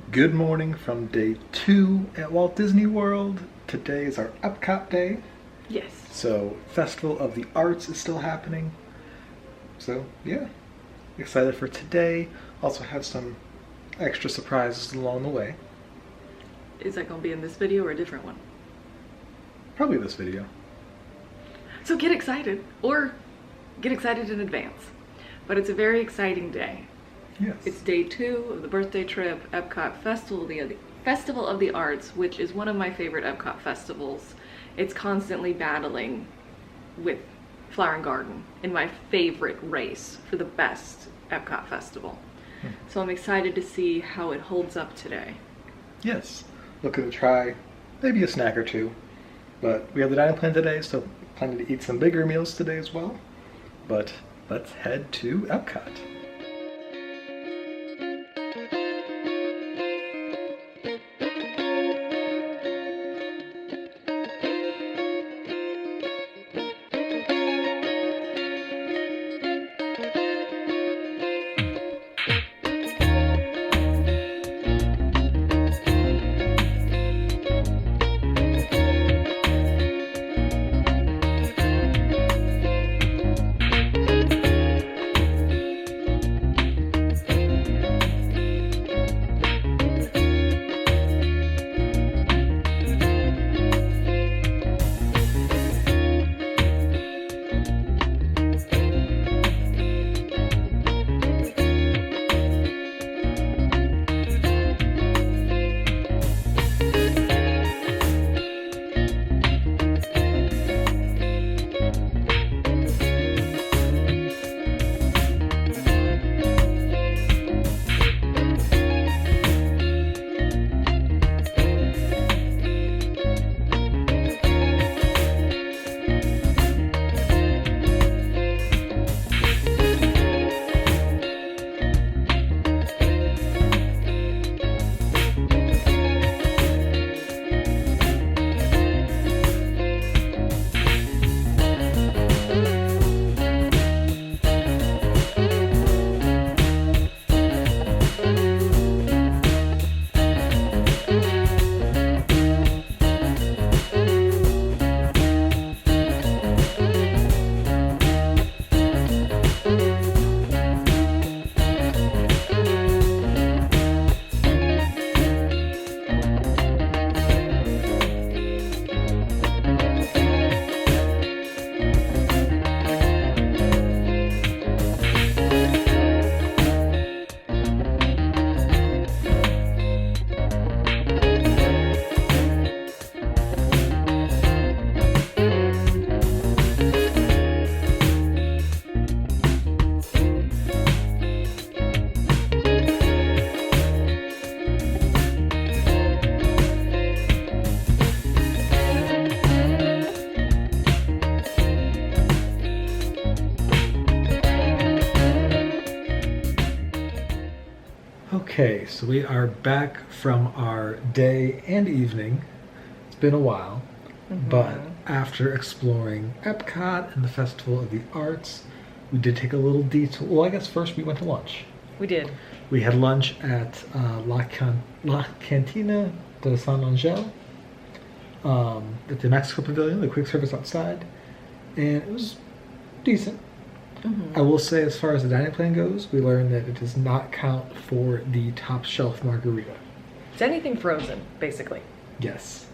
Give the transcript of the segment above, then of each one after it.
Good morning from day 2 at Walt Disney World. Today is our Epcot day. Yes. So, Festival of the Arts is still happening. So, yeah. Excited for today. Also have some extra surprises along the way. Is that going to be in this video or a different one? Probably this video. So get excited, or get excited in advance. But it's a very exciting day. Yes. It's day 2 of the birthday trip, Epcot Festival of the Arts, which is one of my favorite Epcot festivals. It's constantly battling with Flower and Garden in my favorite race for the best Epcot festival. So I'm excited to see how it holds up today. Yes. Looking to try maybe a snack or two. But we have the dining plan today, so planning to eat some bigger meals today as well. But let's head to Epcot. Okay, so we are back from our day and evening. It's been a while, but after exploring Epcot and the Festival of the Arts, we did take a little detour. Well, I guess first we went to lunch. We did. We had lunch at La Cantina de San Angel at the Mexico Pavilion, the quick service outside, and it was decent. I will say, as far as the dining plan goes, we learned that it does not count for the top shelf margarita. It's anything frozen, basically. Yes.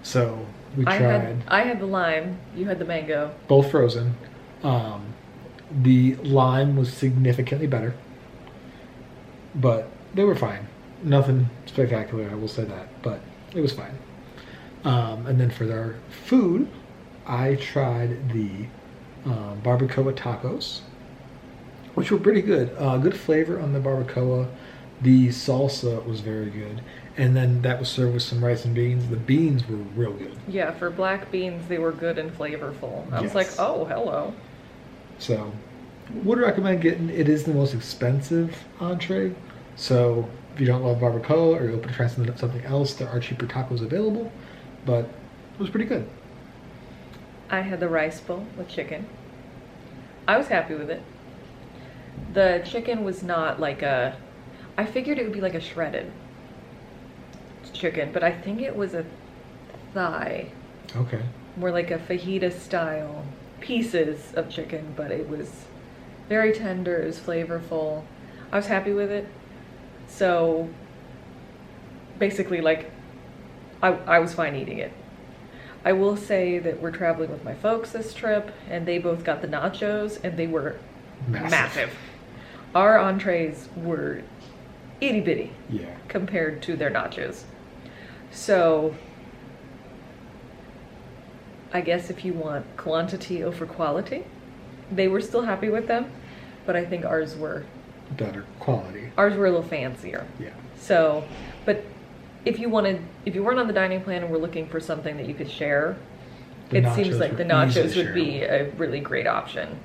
So we tried. I had the lime, you had the mango. Both frozen. The lime was significantly better, but they were fine. Nothing spectacular, I will say that, but it was fine. And then for our food, I tried the barbacoa tacos, which were pretty good. Good flavor on the barbacoa. The salsa was very good, and then that was served with some rice and beans. The beans were real good. Yeah, for black beans, they were good and flavorful. I was like, oh, hello. So, would recommend getting. It is the most expensive entree, so if you don't love barbacoa or you're open to trying something else, there are cheaper tacos available, but it was pretty good. I had the rice bowl with chicken. I was happy with it. The chicken was not like a, I figured it would be like a shredded, chicken, but I think it was a thigh. Okay. More like a fajita style pieces of chicken, but it was very tender, it was flavorful. I was happy with it. So basically, like, I was fine eating it. I will say that we're traveling with my folks this trip, and they both got the nachos, and they were massive. Our entrees were itty bitty compared to their nachos. So I guess if you want quantity over quality, they were still happy with them, but I think ours were better quality. Ours were a little fancier. Yeah. So, but if you weren't on the dining plan and were looking for something that you could share, it seems like the nachos would be a really great option.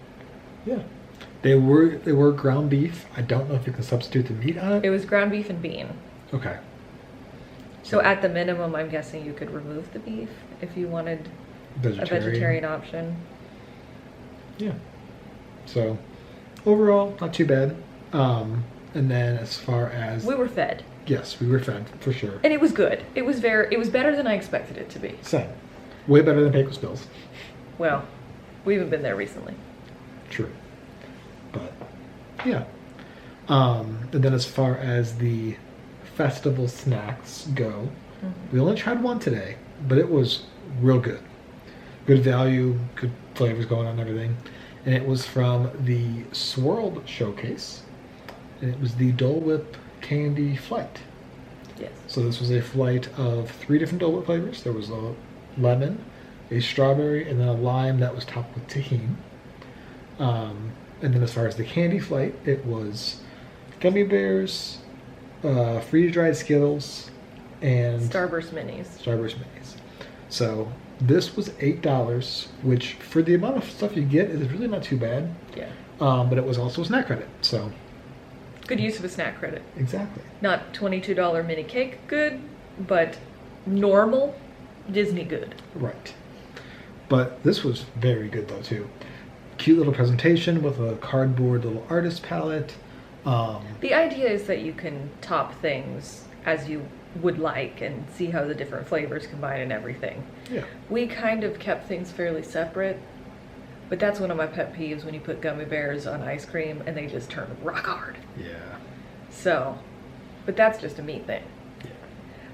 Yeah. They were ground beef. I don't know if you can substitute the meat on it. It was ground beef and bean. Okay. So at the minimum, I'm guessing you could remove the beef if you wanted a vegetarian option. Yeah. So overall, not too bad. And then as far as we were fed. Yes, we were fed for sure. And it was good. It was better than I expected it to be. Same. Way better than Pecos Bills. Well, we haven't been there recently. True. But yeah. And then as far as the festival snacks go, we only tried one today, but it was real good. Good value, good flavors going on and everything. And it was from the Swirled Showcase. And it was the Dole Whip Candy Flight. Yes. So this was a flight of 3 different Dole Whip flavors. There was a lemon, a strawberry, and then a lime that was topped with tahini. And then as far as the candy flight, it was gummy bears, freeze-dried Skittles, and Starburst Minis. Starburst Minis. So this was $8, which for the amount of stuff you get is really not too bad. Yeah. But it was also a snack credit, so. Good use of a snack credit. Exactly. Not $22 mini cake good, but normal Disney good. Right. But this was very good though too. Cute little presentation with a cardboard little artist palette. The idea is that you can top things as you would like and see how the different flavors combine and everything. Yeah. We kind of kept things fairly separate, but that's one of my pet peeves when you put gummy bears on ice cream and they just turn rock hard. Yeah. So, but that's just a me thing. Yeah.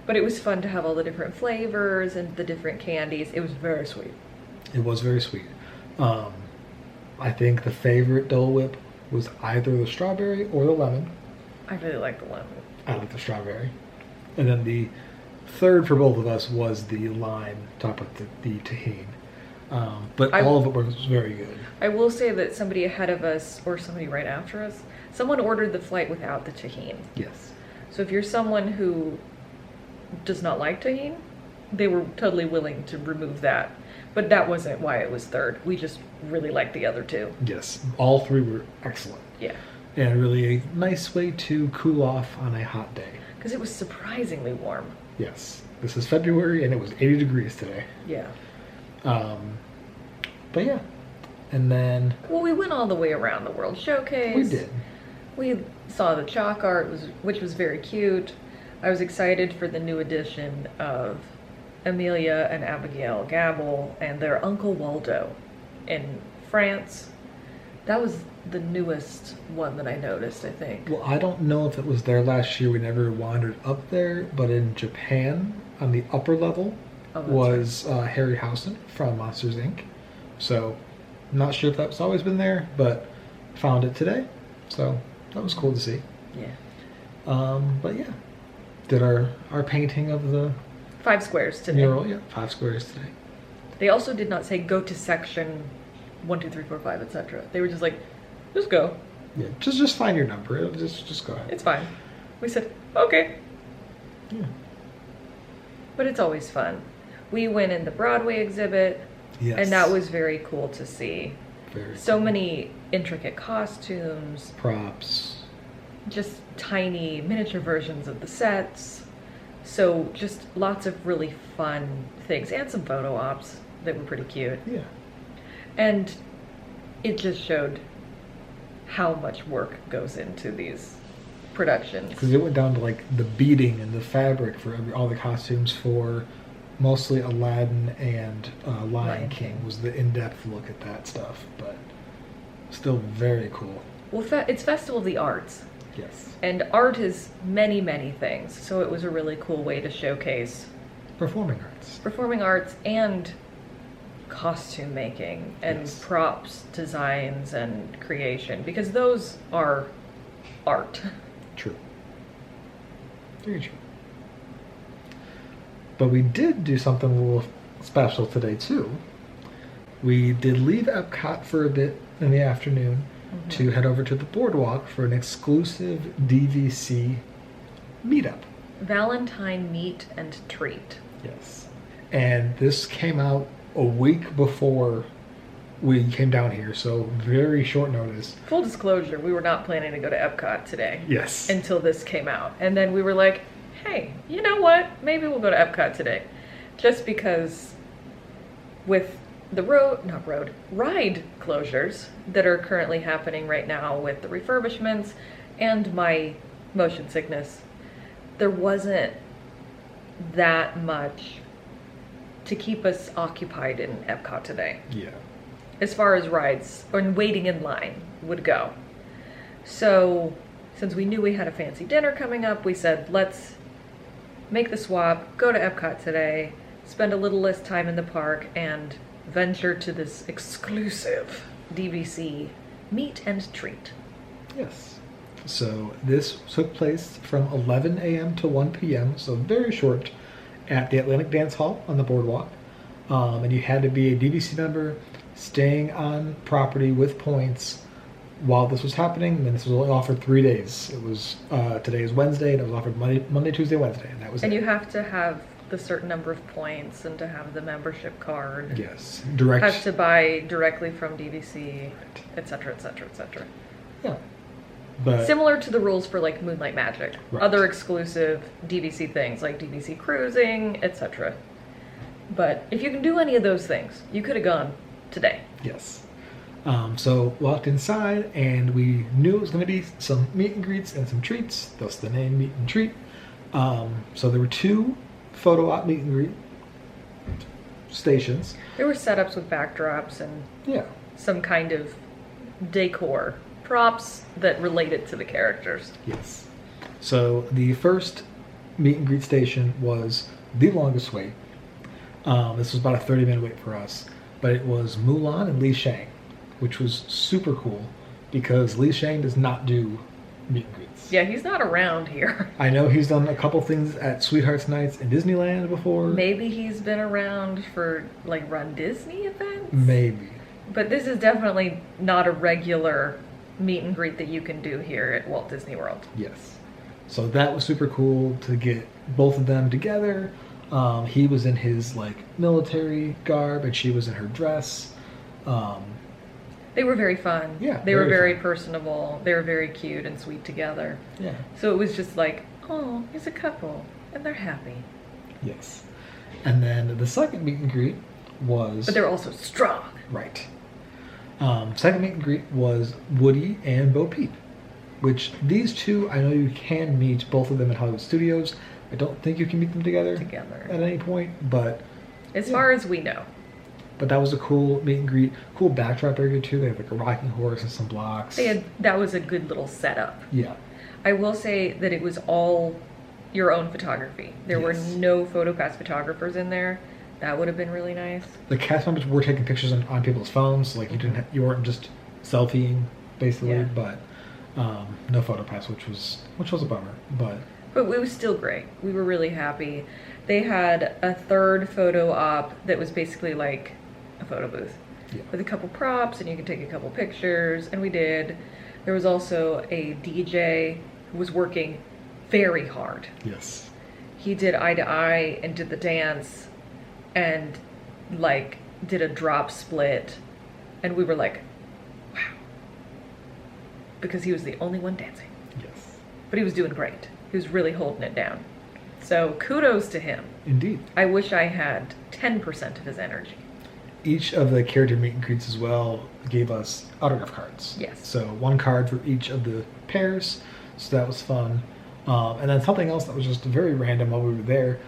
But it was fun to have all the different flavors and the different candies. It was very sweet. It was very sweet. I think the favorite Dole Whip was either the strawberry or the lemon. I really like the lemon. I like the strawberry. And then the third for both of us was the lime topped with the tahini. But all of it was very good. I will say that somebody ahead of us, or somebody right after us, someone ordered the flight without the tahini. Yes. So if you're someone who does not like tahini, they were totally willing to remove that. But that wasn't why it was third. We just really liked the other two. Yes. All 3 were excellent. Yeah. And really a nice way to cool off on a hot day. Because it was surprisingly warm. Yes. This is February and it was 80 degrees today. Yeah. But yeah. And then... Well, we went all the way around the World Showcase. We did. We saw the chalk art, which was very cute. I was excited for the new edition of Amelia and Abigail Gabble and their Uncle Waldo in France. That was the newest one that I noticed, I think. Well, I don't know if it was there last year. We never wandered up there, but in Japan, on the upper level, was Harry Housen from Monsters, Inc. So, not sure if that's always been there, but found it today. So, that was cool to see. Yeah. But yeah, did our painting of the 5 squares today. mural. Yeah, 5 squares today. They also did not say go to section 1, 2, 3, 4, 5, etc. They were just like, just go. Yeah, just find your number. It'll just go ahead. It's fine. We said, okay. Yeah. But it's always fun. We went in the Broadway exhibit, Yes. and that was very cool to see. Very So cool. many intricate costumes, Props. just tiny miniature versions of the sets. So just lots of really fun things, and some photo ops that were pretty cute. Yeah. And it just showed how much work goes into these productions. Because it went down to like the beading and the fabric for all the costumes for mostly Aladdin and Lion King was the in-depth look at that stuff, but still very cool. Well, it's Festival of the Arts. Yes. And art is many, many things, so it was a really cool way to showcase Performing arts and costume making and props, designs, and creation, because those are art. True. Very true. But we did do something a little special today, too. We did leave Epcot for a bit in the afternoon to head over to the Boardwalk for an exclusive DVC meetup. Valentine Meet and Treat. Yes. And this came out a week before we came down here, so very short notice. Full disclosure, we were not planning to go to Epcot today. Yes. Until this came out. And then we were like, hey, you know what? Maybe we'll go to Epcot today. Just because with the ride closures that are currently happening right now with the refurbishments and my motion sickness, there wasn't that much to keep us occupied in Epcot today. Yeah. As far as rides or waiting in line would go. So since we knew we had a fancy dinner coming up, we said, let's make the swap, go to Epcot today, spend a little less time in the park, and venture to this exclusive DVC meet and treat. Yes. So this took place from 11 a.m. to 1 p.m., so very short, at the Atlantic Dance Hall on the Boardwalk. And you had to be a DVC member staying on property with points while this was happening. And this was only offered 3 days. It was today is Wednesday, and it was offered Monday, Tuesday, Wednesday, and that was it. And you have to have the certain number of points and to have the membership card. Yes, direct. Have to buy directly from DVC, etc., etc., etc. Yeah. But similar to the rules for like Moonlight Magic, right. Other exclusive DVC things like DVC cruising, etc. But if you can do any of those things, you could have gone today. Yes. So walked inside, and we knew it was going to be some meet and greets and some treats. Thus the name Meet and Treat. So there were 2 photo op meet and greet stations. There were setups with backdrops and some kind of decor, props that related to the characters. Yes. So the first meet and greet station was the longest wait. This was about a 30-minute wait for us, but it was Mulan and Li Shang, which was super cool because Li Shang does not do meet and greets. Yeah, he's not around here. I know he's done a couple things at Sweethearts Nights in Disneyland before. Maybe he's been around for like Run Disney events? Maybe. But this is definitely not a regular meet and greet that you can do here at Walt Disney World. Yes. So that was super cool to get both of them together. He was in his like military garb and she was in her dress. They were very fun. Yeah. They were very personable. They were very cute and sweet together. Yeah. So it was just like, oh, he's a couple and they're happy. Yes. And then the second meet and greet was... But they're also strong. Right. Second meet and greet was Woody and Bo Peep, which these two, I know you can meet both of them at Hollywood Studios. I don't think you can meet them together at any point, but... As far as we know. But that was a cool meet and greet. Cool backdrop area, too. They had like a rocking horse and some blocks. That was a good little setup. Yeah. I will say that it was all your own photography. There were no PhotoPass photographers in there. That would have been really nice. The cast members were taking pictures on people's phones, so like you weren't just selfieing basically, but no PhotoPass, which was a bummer. But it was still great. We were really happy. They had a third photo op that was basically like a photo booth with a couple props, and you could take a couple pictures, and we did. There was also a DJ who was working very hard. Yes. He did Eye to Eye and did the dance and like did a drop split, and we were like, wow, because he was the only one dancing. Yes. But he was doing great. He was really holding it down. So kudos to him. Indeed. I wish I had 10% of his energy. Each of the character meet and greets as well gave us autograph cards. Yes. So one card for each of the pairs. So that was fun. And then something else that was just very random while we were there.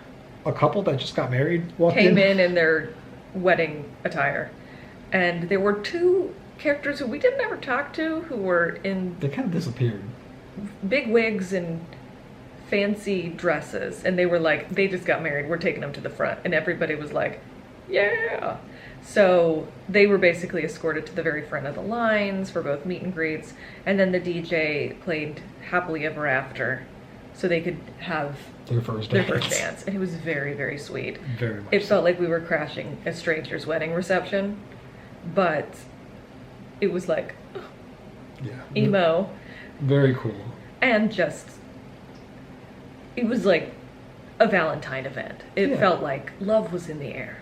A couple that just got married walked Came in their wedding attire. And there were two characters who we didn't ever talk to who were in... They kind of disappeared. Big wigs and fancy dresses. And they were like, they just got married. We're taking them to the front. And everybody was like, yeah. So they were basically escorted to the very front of the lines for both meet and greets. And then the DJ played Happily Ever After so they could have their first dance. And it was very, very sweet. Very much. It felt like we were crashing a stranger's wedding reception, but it was like emo. Very cool. And just, it was like a Valentine event. It felt like love was in the air.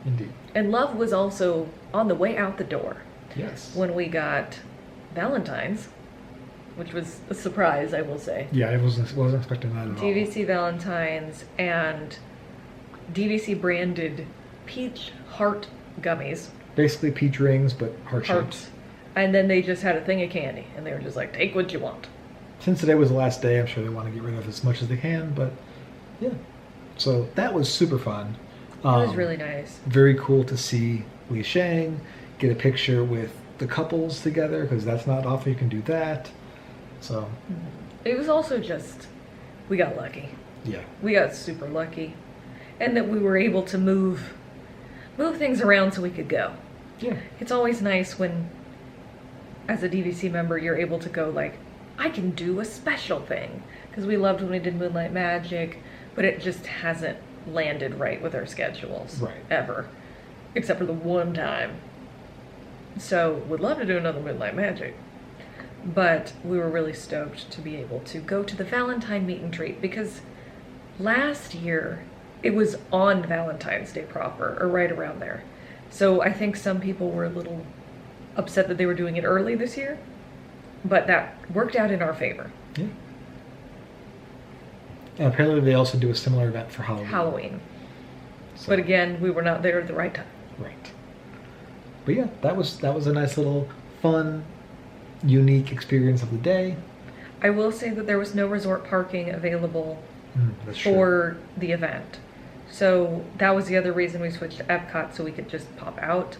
Indeed. And love was also on the way out the door. Yes. When we got Valentine's, which was a surprise, I will say. Yeah, I wasn't expecting that at all. DVC Valentines and DVC branded peach heart gummies. Basically peach rings, but heart-shaped. And then they just had a thing of candy, and they were just like, take what you want. Since today was the last day, I'm sure they want to get rid of as much as they can, but yeah. So that was super fun. It was really nice. Very cool to see Li Shang get a picture with the couples together, because that's not often you can do that. So it was also just, we got lucky. Yeah. We got super lucky. And that we were able to move things around so we could go. Yeah. It's always nice when, as a DVC member, you're able to go like, I can do a special thing. Because we loved when we did Moonlight Magic, but it just hasn't landed right with our schedules. Right. Ever. Except for the one time. So, would love to do another Moonlight Magic. But we were really stoked to be able to go to the Valentine meet and treat, because last year it was on Valentine's Day proper, or right around there. So I think some people were a little upset that they were doing it early this year, but that worked out in our favor. Yeah. And apparently they also do a similar event for Halloween. So. But again, we were not there at the right time. Right. But yeah, that was a nice little fun, unique experience of the day. I will say that there was no resort parking available for the event. So that was the other reason we switched to Epcot, so we could just pop out.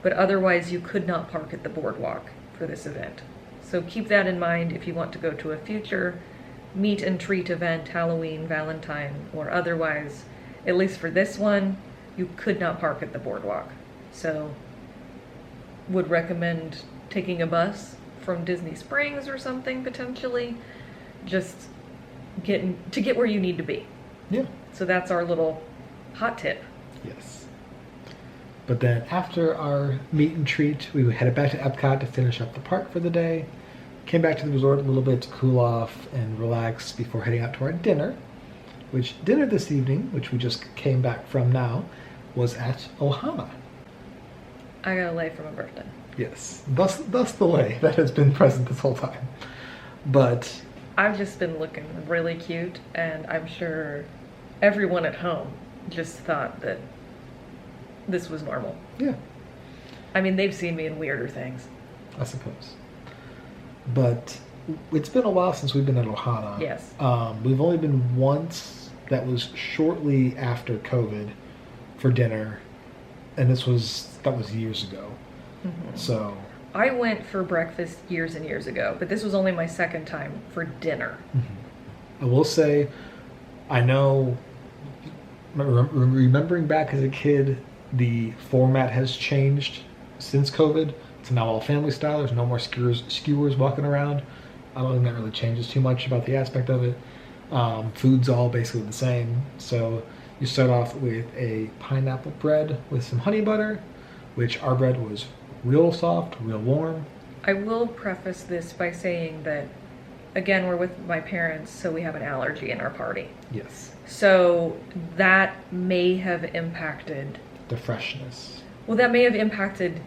But otherwise you could not park at the Boardwalk for this event. So keep that in mind if you want to go to a future meet and treat event, Halloween, Valentine, or otherwise. At least for this one, you could not park at the Boardwalk. So would recommend taking a bus from Disney Springs or something, potentially, just to get where you need to be. Yeah. So that's our little hot tip. Yes. But then after our meet and treat, we headed back to Epcot to finish up the park for the day. Came back to the resort a little bit to cool off and relax before heading out to our dinner. Which dinner this evening, which we just came back from now, was at Ohana. I got a lay for my birthday. Yes, thus the lay that has been present this whole time. But I've just been looking really cute, and I'm sure everyone at home just thought that this was normal. Yeah. I mean, they've seen me in weirder things. I suppose. But it's been a while since we've been at Ohana. Yes. We've only been once. That was shortly after COVID for dinner, and that was years ago. Mm-hmm. So I went for breakfast years and years ago, but this was only my second time for dinner. Mm-hmm. I will say, I know, remembering back as a kid, the format has changed since COVID. It's now all family style. There's no more skewers walking around. I don't think that really changes too much about the aspect of it. Food's all basically the same. So you start off with a pineapple bread with some honey butter, which our bread was real soft, real warm. I will preface this by saying that, again, we're with my parents, so we have an allergy in our party. Yes. So that may have impacted the freshness. Well, that may have impacted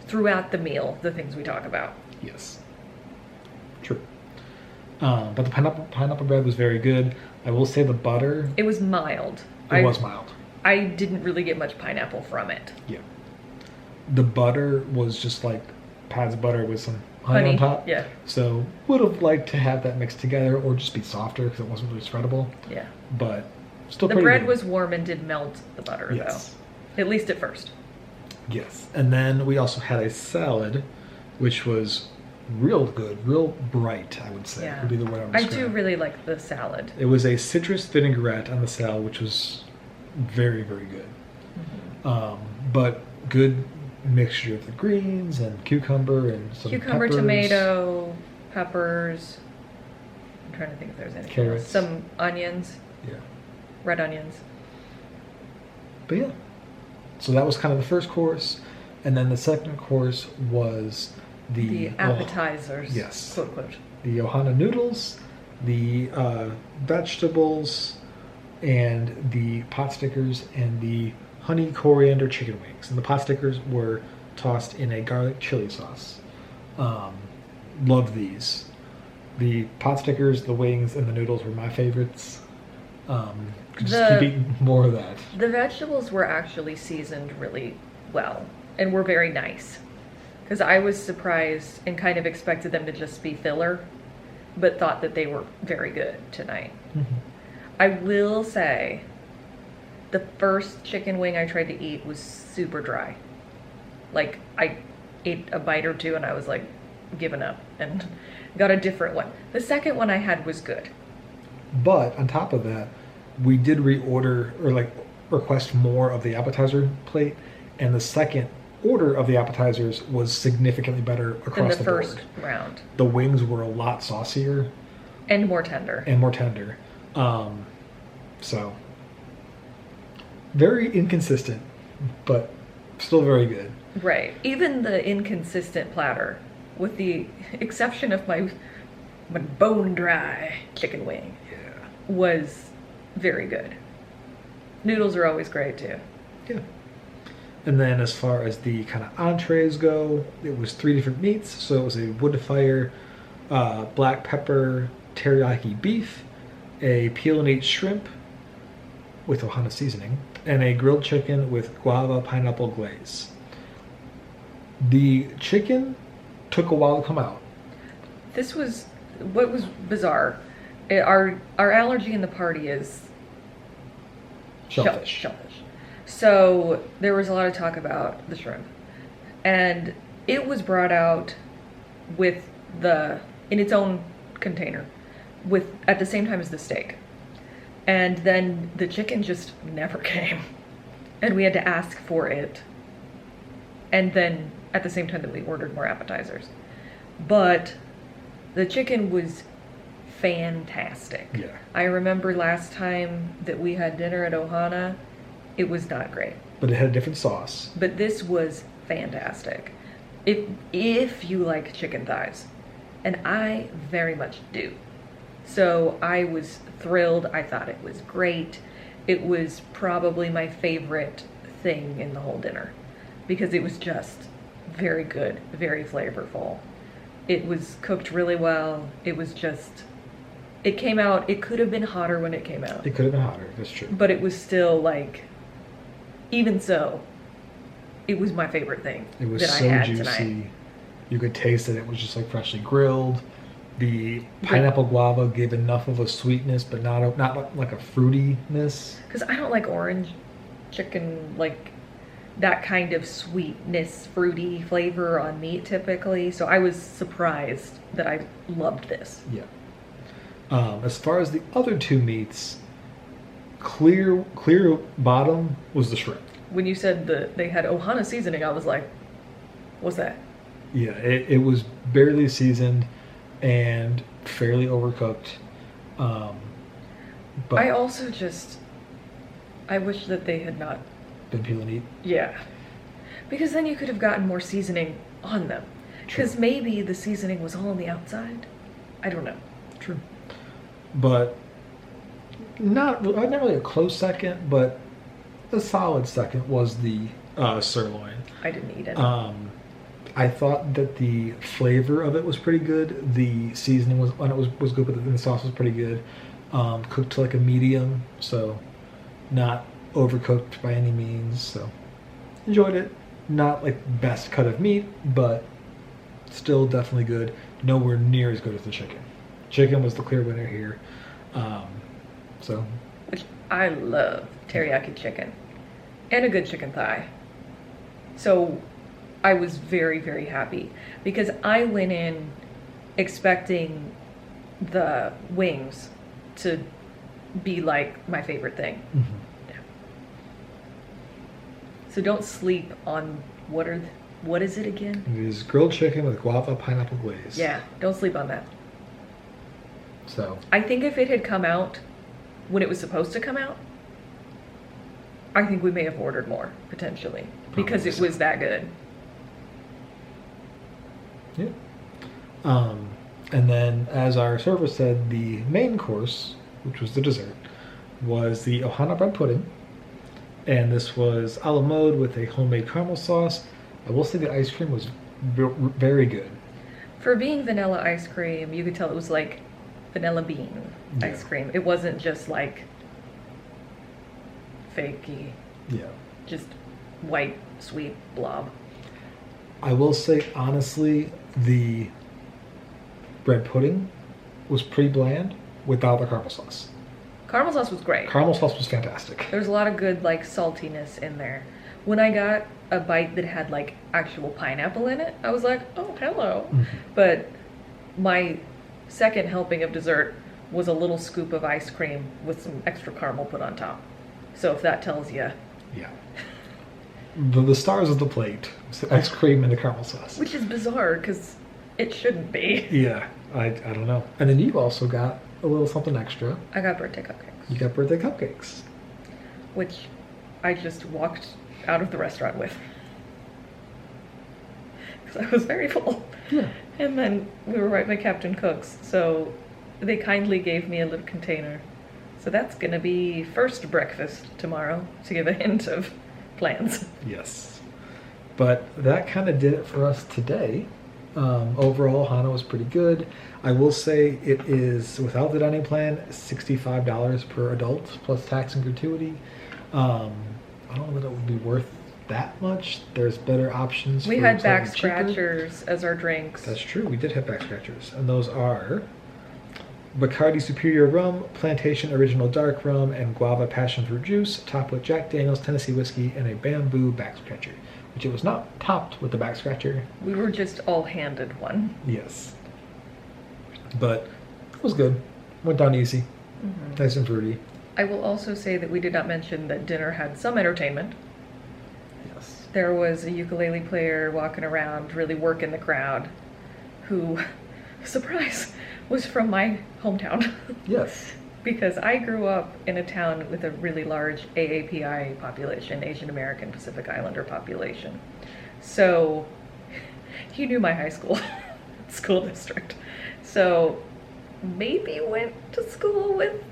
throughout the meal, the things we talk about. Yes. True. But the pineapple bread was very good. I will say the butter. It was mild. It was mild. I didn't really get much pineapple from it. Yeah. The butter was just like pads of butter with some honey on top. Yeah. So would have liked to have that mixed together or just be softer because it wasn't really spreadable. Yeah. But still The pretty bread good. was warm and did melt the butter, Yes. though. At least at first. Yes. And then we also had a salad, which was real good, real bright, I would say. Yeah. Would be the word I would I describe. do really like the salad. It was a citrus vinaigrette on the salad, which was very, very good. But good mixture of the greens and cucumber and some Cucumber, peppers. tomato, peppers. I'm trying to think if there's anything Carrots. else. Some onions, Yeah. red onions. But yeah. So that was kind of the first course. And then the second course was The the appetizers. yes. Quote, quote. The Ohana noodles, the vegetables, and the pot stickers, and the honey coriander chicken wings. And the pot stickers were tossed in a garlic chili sauce. Love these. The pot stickers, the wings, and the noodles were my favorites. Could just keep eating more of that. The vegetables were actually seasoned really well and were very nice. Because I was surprised and kind of expected them to just be filler, but thought that they were very good tonight. Mm-hmm. I will say, the first chicken wing I tried to eat was super dry. Like, I ate a bite or two and I was like, giving up and got a different one. The second one I had was good. But on top of that, we did reorder or like request more of the appetizer plate, and the second order of the appetizers was significantly better Than across the the first board. round. The wings were a lot saucier And more tender. and more tender. So very inconsistent, but still very good. Right. Even the inconsistent platter, with the exception of my bone dry chicken wing, Yeah. was very good. Noodles are always great too. Yeah. And then as far as the kind of entrees go, it was 3 different meats. So it was a wood fire, black pepper, teriyaki beef, a peel and eat shrimp with Ohana seasoning, and a grilled chicken with guava pineapple glaze. The chicken took a while to come out. This was what was bizarre. Our allergy in the party is Shellfish. Shellfish. So there was a lot of talk about the shrimp, and it was brought out with in its own container, with at the same time as the steak, and then the chicken just never came, and we had to ask for it, and then at the same time that we ordered more appetizers, but the chicken was fantastic. Yeah. I remember last time that we had dinner at Ohana, it was not great. But it had a different sauce. But this was fantastic. If you like chicken thighs, and I very much do. So I was thrilled. I thought it was great. It was probably my favorite thing in the whole dinner because it was just very good, very flavorful. It was cooked really well. It was just, it came out, it could have been hotter when it came out. It could have been hotter, that's true. But it was still like, even so, it was my favorite thing It was that so I had juicy. tonight. You could taste that it was just like freshly grilled. The pineapple guava gave enough of a sweetness, but not like a fruitiness. Because I don't like orange chicken, like that kind of sweetness, fruity flavor on meat typically. So I was surprised that I loved this. Yeah. As far as the other two meats, clear bottom was the shrimp. When you said that they had Ohana seasoning, I was like, what's that? Yeah, it was barely seasoned and fairly overcooked. But I also I wish that they had not. been peel and eat. Yeah. Because then you could have gotten more seasoning on them. Because True. maybe the seasoning was all on the outside. I don't know. True. But not really a close second, but a solid second was the sirloin. I didn't eat it. I thought that the flavor of it was pretty good. The seasoning was good, but the sauce was pretty good. Cooked to like a medium, so not overcooked by any means. So enjoyed it. Not like best cut of meat, but Still definitely good. Nowhere near as good as the chicken. Chicken was the clear winner here. So Which I love teriyaki chicken and a good chicken thigh. So I was very, very happy because I went in expecting the wings to be like my favorite thing. Yeah. So don't sleep on what is it again? it is grilled chicken with guava pineapple glaze. Yeah, don't sleep on that. So I think if it had come out when it was supposed to come out, I think we may have ordered more, potentially, because it Probably was so. that good. yeah. And then, as our server said, the main course, which was the dessert, was the Ohana bread pudding, and this was a la mode with a homemade caramel sauce. I will say the ice cream was very good. For being vanilla ice cream, you could tell it was like vanilla bean ice Yeah. cream. It wasn't just like fakey, Yeah. just white, sweet blob. I will say, honestly, the bread pudding was pretty bland without the caramel sauce. Caramel sauce was great. Caramel sauce was fantastic. There's a lot of good like saltiness in there. When I got a bite that had like actual pineapple in it, I was like, oh, hello. Mhm. But my second helping of dessert was a little scoop of ice cream with some extra caramel put on top. So if that tells you, Yeah. The stars of the plate was the ice cream and the caramel sauce. which is bizarre because it shouldn't be. Yeah, I don't know. And then you also got a little something extra. I got birthday cupcakes, You got birthday cupcakes. which I just walked out of the restaurant with because I was very full. Yeah. And then we were right by Captain Cook's, so they kindly gave me a little container. So that's gonna be first breakfast tomorrow, to give a hint of plans. Yes. But that kind of did it for us today. Overall, Hana was pretty good. I will say it is, without the dining plan, $65 per adult plus tax and gratuity. I don't know that it would be worth that much. There's better options. We for had back slightly cheaper. scratchers as our drinks. That's true. We did have back scratchers, and those are Bacardi Superior Rum, Plantation Original Dark Rum, and Guava Passion Fruit Juice, topped with Jack Daniel's Tennessee Whiskey and a Bamboo Back Scratcher, which it was not topped with the back scratcher. We were just all handed one. Yes. But it was good. Went down easy. Nice and fruity. I will also say that we did not mention that dinner had some entertainment. Yes. There was a ukulele player walking around, really working the crowd, who, surprise, was from my hometown. Yes. Because I grew up in a town with a really large AAPI population, Asian American Pacific Islander population. So he knew my high school, school district. So maybe went to school with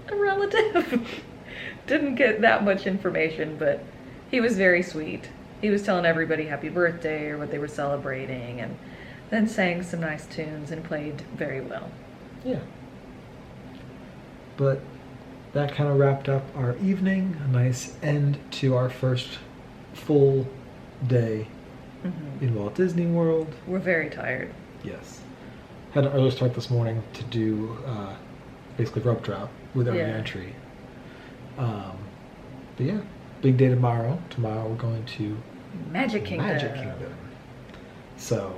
a relative. Didn't get that much information, but he was very sweet. He was telling everybody happy birthday or what they were celebrating, and then sang some nice tunes and played very well. Yeah. But that kind of wrapped up our evening. A nice end to our first full day in Walt Disney World. We're very tired. Yes. Had an early start this morning to do basically rope drop with every Yeah. entry. But yeah, big day tomorrow. Tomorrow we're going to Magic Kingdom. Magic Kingdom. So,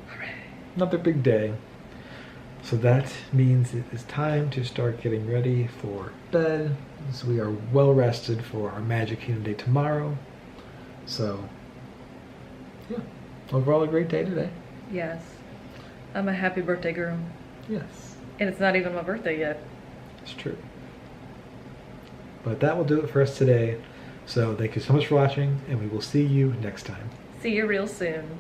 Hooray. another big day. So that means it is time to start getting ready for bed. So we are well rested for our Magic Kingdom day tomorrow. So, yeah, overall a great day today. Yes. I'm a happy birthday girl. Yes, And it's not even my birthday yet. it's true. But that will do it for us today. So thank you so much for watching, and we will see you next time. See you real soon.